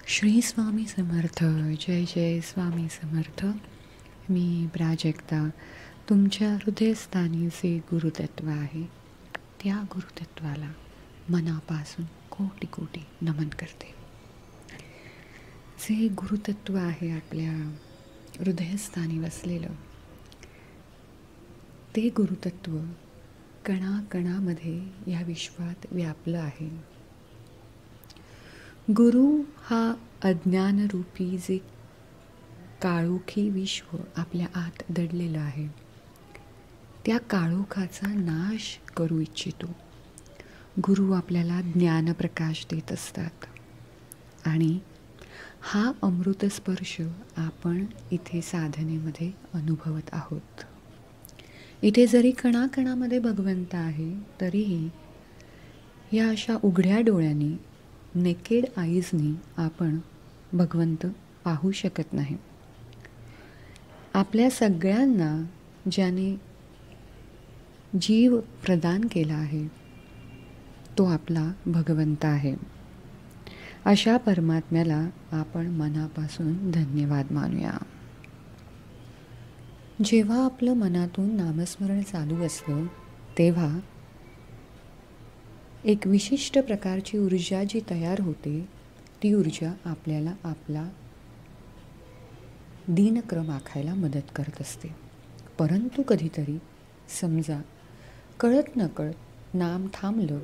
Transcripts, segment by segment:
श्री स्वामी समर्थ. जय जय स्वामी समर्थ. मी प्राजक्ता तुमच्या हृदयस्थानी जे गुरुतत्व आहे त्या गुरुतत्वाला मनापासून कोटी कोटी नमन करते. जे गुरुतत्व आहे आपल्या हृदयस्थानी वसलेलं, ते गुरुतत्व कणाकणामध्ये या विश्वात व्यापलं आहे. गुरु हा अज्ञानरूपी जे काळोखी विश्व आपल्या आत दडलेलं आहे, त्या काळोखाचा नाश करू इच्छितो. गुरु आपल्याला ज्ञानप्रकाश देत असतात आणि हा अमृतस्पर्श आपण इथे साधनेमध्ये अनुभवत आहोत. इथे जरी कणाकणामध्ये भगवंत आहे, तरीही या अशा उघड्या डोळ्यांनी, नेकेड आईजनी आपण भगवंत पाहू शकत नाही. आपल्या सगळ्यांना ज्याने जीव प्रदान केला आहे तो आपला भगवंत आहे. अशा परमात्म्याला आपण मनापासून धन्यवाद मानूया. जेव्हा आपलं मनातून नामस्मरण चालू असतं तेव्हा एक विशिष्ट प्रकारची ऊर्जा जी तयार होते, ती ऊर्जा आपल्याला आपला दिनक्रम आखायला मदत करत असते. परंतु कधीतरी समजा कळत नकळत नाम थांबलं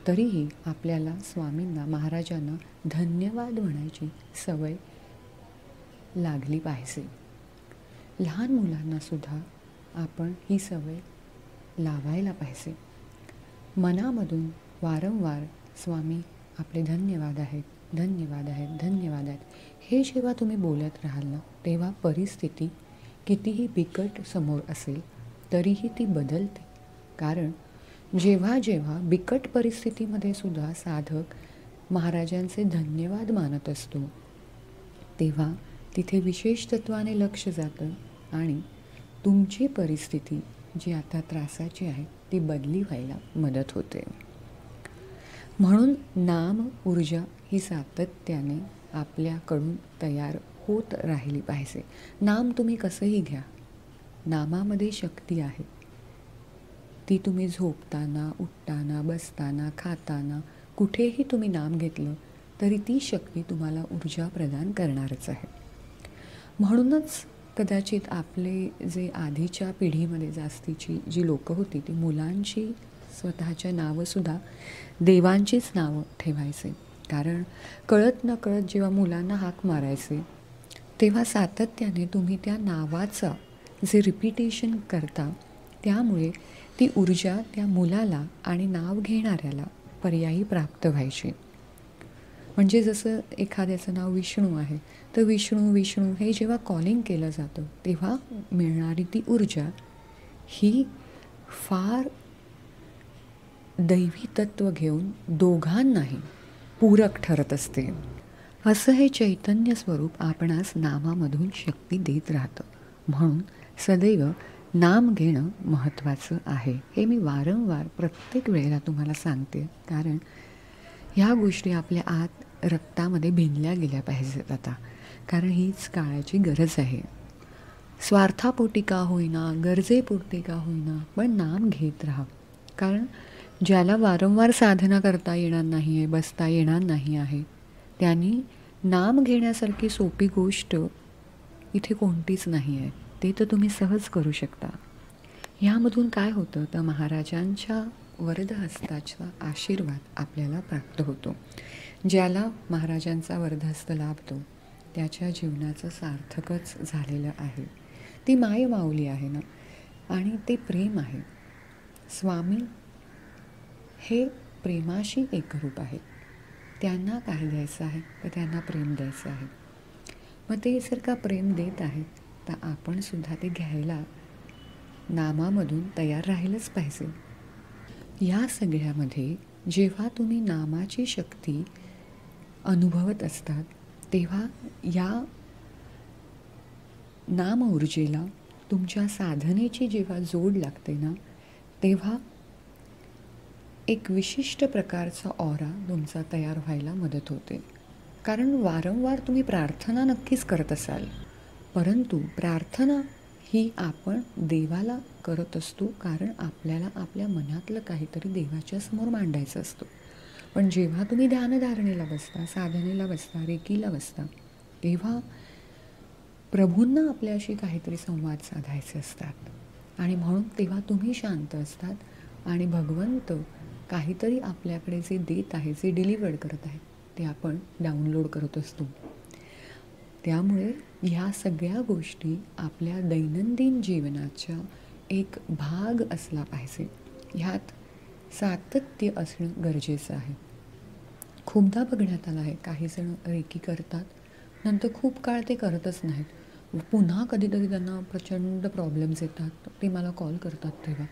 तरीही आपल्याला स्वामींना, महाराजांना धन्यवाद म्हणायची सवय लागली पाहिजे. लहान मुलांना सुद्धा आपण ही सवय लावायला पाहिजे. मनामधून वारंवार स्वामी आपले धन्यवाद आहेत, धन्यवाद आहेत, धन्यवाद आहेत, हे जेव्हा तुम्ही बोलत राहाल ना, तेव्हा परिस्थिती कितीही बिकट समोर असेल तरीही ती बदलते. कारण जेव्हा जेव्हा बिकट परिस्थितीमध्ये सुद्धा साधक महाराजांचे धन्यवाद मानत असतो, तेव्हा तिथे विशेष तत्वाने लक्ष जातं आणि तुमची परिस्थिती जी आता त्रासाची आहे ती बदली व्हायला मदत होते. म्हणून नाम ऊर्जा ही सातत्याने आपल्याकडून तयार होत राहिली पाहिजे. नाम तुम्ही कसंही घ्या, नामामध्ये शक्ती आहे. ती तुम्ही झोपताना, उठताना, बसताना, खाताना, कुठेही तुम्ही नाम घेतलं तरी ती शक्ती तुम्हाला ऊर्जा प्रदान करणारच आहे. म्हणूनच कदाचित आपले जे आधीच्या पिढीमध्ये जास्तीची जी लोकं होती ती मुलांची स्वतःच्या नावंसुद्धा देवांचीच नावं ठेवायचे. कारण कळत नकळत जेव्हा मुलांना हाक मारायचे तेव्हा सातत्याने तुम्ही त्या नावाचा जे रिपिटेशन करता, त्यामुळे ती ऊर्जा त्या मुलाला आणि नाव घेणाऱ्याला पर्यायी प्राप्त व्हायची. म्हणजे जसं एखाद्याचं नाव विष्णू आहे तर विष्णू विष्णू हे जेव्हा कॉलिंग केलं जातं तेव्हा मिळणारी ती ऊर्जा ही फार दैवी तत्व घेऊन दोघांनाही पूरक ठरत असते. असं हे चैतन्य स्वरूप आपणास नामामधून शक्ती देत राहतं. म्हणून सदैव नाम घेणं महत्त्वाचं आहे. हे मी वारंवार प्रत्येक वेळेला तुम्हाला सांगते, कारण ह्या गोष्टी आपल्या आत रक्तामध्ये भिनल्या गेल्या पाहिजेत आता. कारण हीच काळाची गरज आहे. स्वार्थापोटी का होईना, गरजेपोटी का होईना, पण नाम घेत राहा. कारण ज्याला वारंवार साधना करता येणार नाही आहे, बसता येणार नाही आहे, त्यांनी नाम घेण्यासारखी सोपी गोष्ट इथे कोणतीच नाही आहे. ते तर तुम्ही सहज करू शकता. ह्यामधून काय होतं तर महाराजांच्या वरदहस्ताचा आशीर्वाद आपल्याला प्राप्त होतो. ज्याला महाराजांचा वरदहस्त लाभतो त्याच्या जीवनाचं सार्थकच झालेलं आहे. ती माय माऊली आहे ना, आणि ते प्रेम आहे. स्वामी हे प्रेमाशी एकरूप आहेत. त्यांना काय द्यायचं आहे तर त्यांना प्रेम द्यायचं आहे. मग ते जर का प्रेम देत आहेत तर आपण सुद्धा ते घ्यायला नामामधून तयार राहिलंच पाहिजे. या सगळ्यामध्ये जेव्हा तुम्ही नामाची शक्ती अनुभवत असतात तेव्हा या नाम ऊर्जेला तुमच्या साधनेची जेव्हा जोड लागते ना, तेव्हा एक विशिष्ट प्रकारचा ऑरा तुमचा तयार व्हायला मदत होते. कारण वारंवार तुम्ही प्रार्थना नक्कीच करत असाल, परंतु प्रार्थना ही आपण देवाला करत असतो, कारण आपल्याला आपल्या मनातलं काहीतरी देवाच्या समोर मांडायचं असतं. पण जेव्हा तुम्ही ध्यानधारणेला बसता, साधनेला बसता, रेकीला बसता, तेव्हा प्रभूंना आपल्याशी काहीतरी संवाद साधायचे असतात आणि म्हणून तेव्हा तुम्ही शांत असतात आणि भगवंत काहीतरी आपल्याकडे जे देत आहे, जे डिलिव्हर्ड करत आहे, ते आपण डाउनलोड करत असतो. त्यामुळे ह्या सगळ्या गोष्टी आपल्या दैनंदिन जीवनाचा एक भाग असला पाहिजे. ह्यात सातत्य असणं गरजेचं आहे. खूपदा बघण्यात आलं आहे, काही जण रेकी करतात, नंतर खूप काळ ते करतच नाहीत. पुन्हा कधीतरी त्यांना प्रचंड प्रॉब्लेम्स येतात, ते मला कॉल करतात तेव्हा.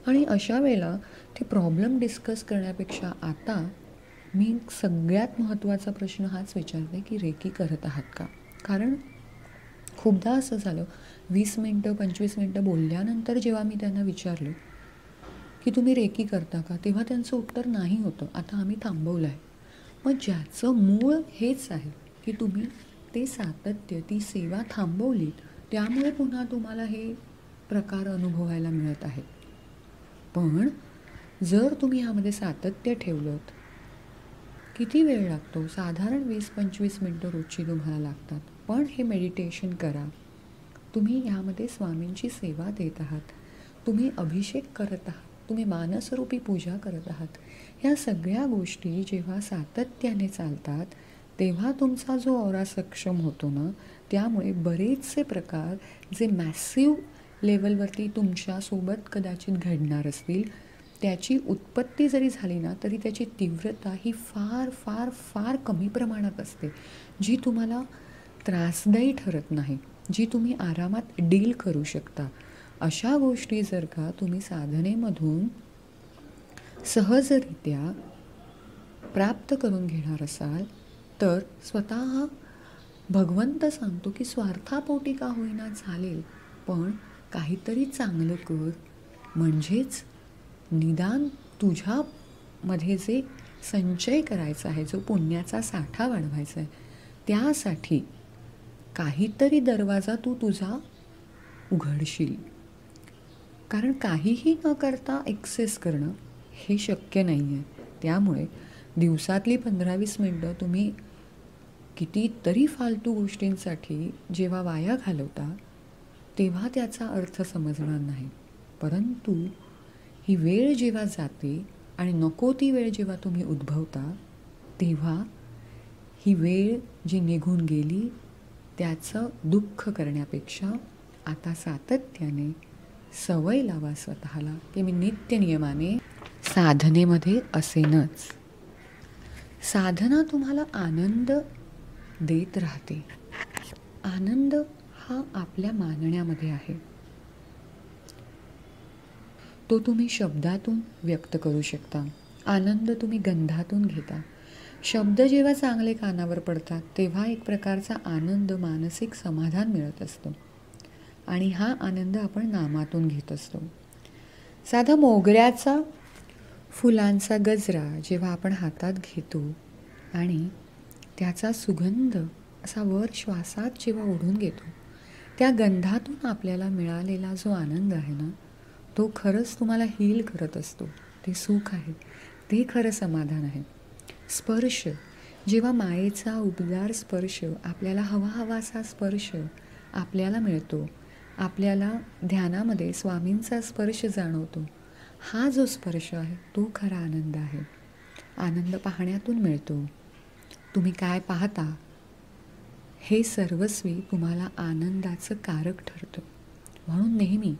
आणि अशा वेळेला ते प्रॉब्लेम डिस्कस करण्यापेक्षा आता मी सगळ्यात महत्त्वाचा प्रश्न हाच विचारते की रेकी करत आहात का? कारण खूपदा असं झालं, 20 मिनटं 25 मिनटं बोलल्यानंतर जेव्हा मी त्यांना विचारलं की तुम्ही रेकी करता का, तेव्हा त्यांचं उत्तर नाही होतं, आता आम्ही थांबवलं आहे. मग ज्याचं मूळ हेच आहे की तुम्ही ते सातत्य, ती सेवा थांबवलीत, त्यामुळे पुन्हा तुम्हाला हे प्रकार अनुभवायला मिळत आहेत. पण जर तुम्ही ह्यामध्ये सातत्य ठेवलंत, किती वेळ लागतो? साधारण 20-25 मिनटं रोजची तुम्हाला लागतात. पण हे मेडिटेशन करा. तुम्ही ह्यामध्ये स्वामींची सेवा देत आहात, तुम्ही अभिषेक करत आहात, तुम्ही मानसरूपी पूजा करत आहात. ह्या सगळ्या गोष्टी जेव्हा सातत्याने चालतात, तेव्हा तुमचा जो ऑरा सक्षम होतो ना, त्यामुळे बरेचसे प्रकार जे मॅसिव्ह लेवलवरती तुमच्यासोबत कदाचित घडणार असतील, त्याची उत्पत्ती जरी झाली ना, तरी त्याची तीव्रता ही फार फार फार कमी प्रमाणात असते, जी तुम्हाला त्रासदायी ठरत नाही, जी तुम्ही आरामात डील करू शकता. अशा गोष्टी जर का तुम्ही साधनेमधून सहजरित्या प्राप्त करून घेणार असाल, तर स्वतः भगवंत सांगतो की स्वार्थापोटी का होईना चालेल, पण काहीतरी चांगलं कर, म्हणजेच निदान तुझ्यामध्ये जे संचय करायचा आहे, जो पुण्याचा साठा वाढवायचा आहे, त्यासाठी काहीतरी दरवाजा तू तुझा उघडशील. कारण काहीही न करता एक्सेस करणं हे शक्य नाही आहे. त्यामुळे दिवसातली 15-20 मिनटं तुम्ही कितीतरी फालतू गोष्टींसाठी जेव्हा वाया घालवता, तेव्हा त्याचा अर्थ समजणार नाही. परंतु ही वेळ जेव्हा जाते आणि नको ती वेळ जेव्हा तुम्ही उद्भवता, तेव्हा ही वेळ जी निघून गेली त्याचं दुःख करण्यापेक्षा आता सातत्याने सवय लावा स्वतःला की मी नित्यनियमाने साधनेमध्ये असेनच. साधना तुम्हाला आनंद देत राहते. आनंद हा आपल्या मानण्यामध्ये आहे. तो तुम्ही शब्दातून व्यक्त करू शकता. आनंद तुम्ही गंधातून घेता. शब्द जेव्हा चांगले कानावर पडतात, तेव्हा एक प्रकारचा आनंद, मानसिक समाधान मिळत असतं. आणि हा आनंद आपण नामातून घेत असतो. साधा मोगऱ्याचा फुलांचा गजरा जेव्हा आपण हातात घेतो आणि त्याचा सुगंध असा वर श्वासात जेव्हा ओढून घेतो, त्या गंधातून आपल्याला मिळालेला जो आनंद आहे ना, तो खरंच तुम्हाला हील करत असतो. ते सुख आहे, ते खरं समाधान आहे. स्पर्श, जेव्हा मायेचा उबदार स्पर्श, आपल्याला हवाहवासा स्पर्श आपल्याला मिळतो, आपल्याला ध्यानामध्ये स्वामींचा स्पर्श जाणवतो, हा जो स्पर्श आहे तो खरा आनंद आहे. आनंद पाहण्यातून मिळतो. तुम्ही काय पाहता हे सर्वस्वी तुम्हाला आनंदाचं कारक ठरतं. म्हणून नेहमी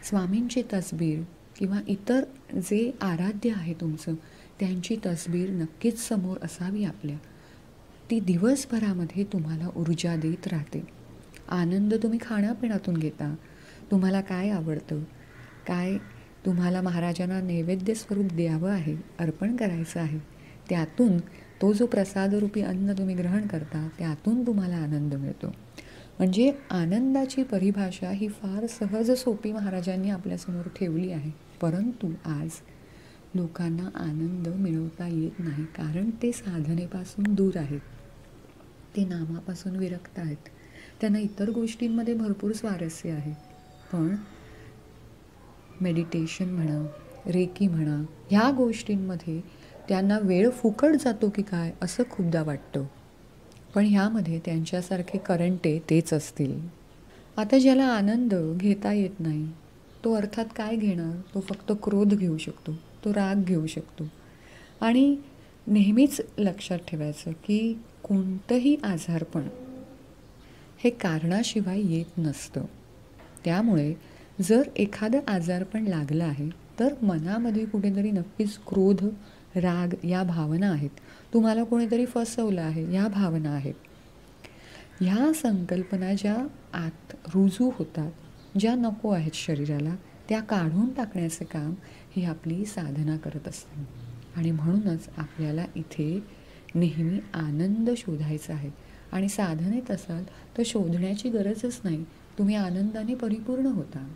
स्वामींची तसबीर किंवा इतर जे आराध्य आहे तुमचं, त्यांची तसबीर नक्कीच समोर असावी आपल्या. ती दिवसभरामध्ये तुम्हाला ऊर्जा देत राहते. आनंद तुम्ही खाण्यापिण्यातून घेता. तुम्हाला काय आवडतं, काय तुम्हाला महाराजांना नैवेद्य स्वरूप द्यावं आहे, अर्पण करायचं आहे, त्यातून तो जो प्रसादरूपी अन्न तुम्ही ग्रहण करता, त्यातून तुम्हाला आनंद मिळतो. म्हणजे आनंदाची परिभाषा ही फार सहज सोपी महाराजांनी आपल्यासमोर ठेवली आहे. परंतु आज लोकांना आनंद मिळवता येत नाही, कारण ते साधनेपासून दूर आहेत. ते नामापासून विरक्त आहेत. त्यांना इतर गोष्टींमध्ये भरपूर स्वारस्य आहे, पण मेडिटेशन म्हणा, रेकी म्हणा, ह्या गोष्टींमध्ये त्यांना वेळ फुकट जातो की काय असं खूपदा वाटतं. पण ह्यामध्ये त्यांच्यासारखे करंटे तेच असतील. आता ज्याला आनंद घेता येत नाही, तो अर्थात काय घेणार? तो फक्त क्रोध घेऊ शकतो, तो राग घेऊ शकतो. आणि नेहमीच लक्षात ठेवायचं की कोणतंही आजारपण हे कारणाशिवाय येत नसतं. त्यामुळे जर एखादं आजारपण लागलं आहे तर मनामध्ये कुठेतरी नक्कीच क्रोध, राग या भावना आहेत. तुम्हाला कोणीतरी फसवलं आहे ह्या भावना आहेत. ह्या संकल्पना ज्या आत रुजू होतात, ज्या नको आहेत शरीराला, त्या काढून टाकण्याचे काम ही आपली साधना करत असते. आणि म्हणूनच आपल्याला इथे नेहमी आनंद शोधायचा आहे. आणि साधनेत असाल तर शोधण्याची गरजच नाही, तुम्ही आनंदाने परिपूर्ण होता.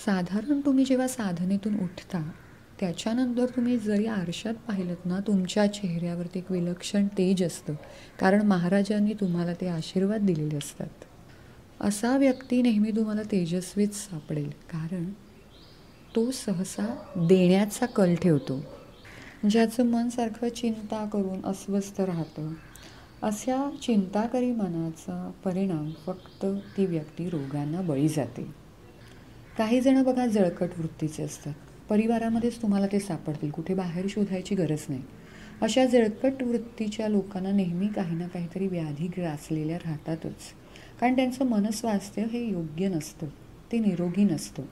साधारण तुम्ही जेव्हा साधनेतून उठता त्याच्यानंतर तुम्ही जरी आरशात पाहिलंत ना, तुमच्या चेहऱ्यावरती एक विलक्षण तेज असतं, कारण महाराजांनी तुम्हाला ते आशीर्वाद दिलेले असतात. असा व्यक्ती नेहमी तुम्हाला तेजस्वीच सापडेल, कारण तो सहसा देण्याचा कल ठेवतो. ज्याचं मन सारखं चिंता करून अस्वस्थ राहतं, अशा चिंताकरी मनाचा परिणाम फक्त ती व्यक्ती रोगांना बळी जाते. काही जण बघा जळकट वृत्तीचे असतात, परिवारामध्येच तुम्हाला ते सापडतील, कुठे बाहेर शोधायची गरज नाही. अशा जळकट वृत्तीच्या लोकांना नेहमी काही ना काहीतरी व्याधी ग्रासलेल्या राहतातच, कारण त्यांचं मनस्वास्थ्य हे योग्य नसतं, ते निरोगी नसतं.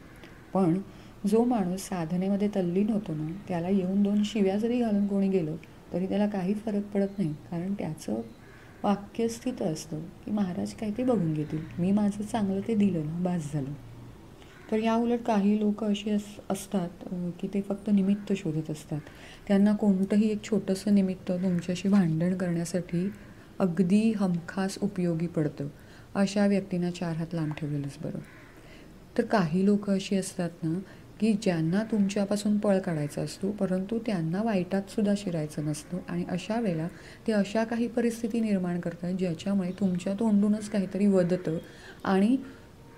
पण जो माणूस साधनेमध्ये तल्लीन होतो ना, त्याला येऊन 2 शिव्या जरी घालून कोणी गेलं तरी त्याला काही फरक पडत नाही, कारण त्याचं वाक्य स्थित असतं की महाराज काय ते बघून घेतील, मी माझं चांगलं ते दिलं ना, बास झालं. तर या उलट काही लोक अशी असतात की ते फक्त निमित्त शोधत असतात. त्यांना कोणतंही एक छोटंसं निमित्त तुमच्याशी भांडण करण्यासाठी अगदी हमखास उपयोगी पडतं. अशा व्यक्तींना 4 हात लांब ठेवलेलंच बरं. तर काही लोक अशी असतात ना की ज्यांना तुमच्यापासून पळ काढायचा असतो, परंतु त्यांना वाईटात सुद्धा शिरायचं नसतं. आणि अशा वेळेला ते अशा काही परिस्थिती निर्माण करतात ज्याच्यामुळे तुमच्या तोंडूनच काहीतरी वदतं आणि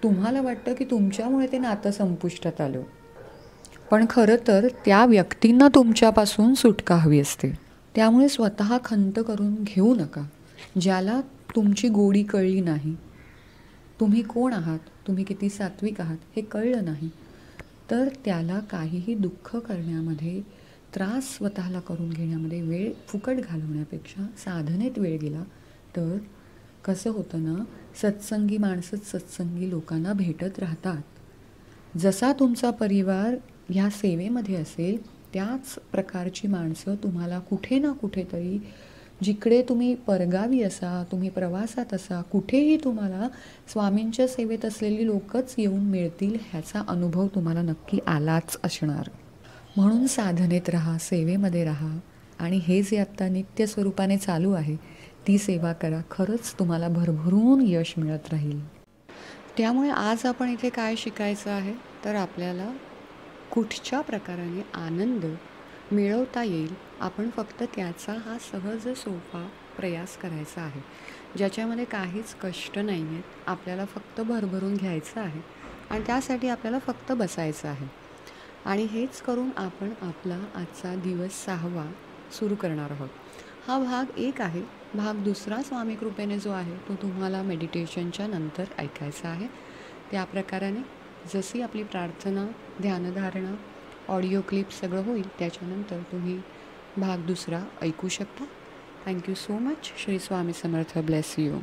तुम्हाला वाटतं की तुमच्यामुळे ते नातं संपुष्टात आलं. पण खरं तर त्या व्यक्तींना तुमच्यापासून सुटका हवी असते. त्यामुळे स्वतः खंत करून घेऊ नका. ज्याला तुमची गोडी कळली नाही, तुम्ही कोण आहात, तुम्ही किती सात्विक आहात हे कळलं नाही, तर त्याला काहीही दुःख करण्यामध्ये, त्रास स्वतःला करून घेण्यामध्ये वेळ फुकट घालवण्यापेक्षा साधनेत वेळ गेला तर कसं होतं ना, सत्संगी माणसंच सत्संगी लोकांना भेटत राहतात. जसा तुमचा परिवार ह्या सेवेमध्ये असेल त्याच प्रकारची माणसं तुम्हाला कुठे ना कुठेतरी, जिकडे तुम्ही परगावी असा, तुम्ही प्रवासात असा, कुठेही तुम्हाला स्वामींच्या सेवेत असलेली लोकच येऊन मिळतील ह्याचा अनुभव तुम्हाला नक्की आलाच असणार. म्हणून साधनेत राहा, सेवेमध्ये राहा आणि हे जे आत्ता नित्य स्वरूपाने चालू आहे ती सेवा करा. खरंच तुम्हाला भरभरून यश मिळत राहील. त्यामुळे आज आपण इथे काय शिकायचं आहे तर आपल्याला कुठच्या प्रकाराने आनंद मिळवता येईल, आपण फक्त त्याचा हा सहज सोपा प्रयास करायचा आहे, ज्याच्यामध्ये काहीच कष्ट नाही आहेत. आपल्याला फक्त भरभरून घ्यायचं आहे आणि त्यासाठी आपल्याला फक्त बसायचं आहे. आणि हेच करून आपण आपला आजचा दिवस 6वा सुरू करणार आहोत. हा भाग 1 आहे. भाग 2 स्वामी कृपेने जो आहे तो तुम्हाला मेडिटेशनच्या नंतर ऐकायचा आहे. त्या प्रकाराने जशी आपली प्रार्थना, ध्यानधारणा, ऑडिओ क्लिप सगळं होईल त्याच्यानंतर तुम्ही भाग 2 ऐकू शकता. Thank you so much. Shri Swami Samarth. Bless you.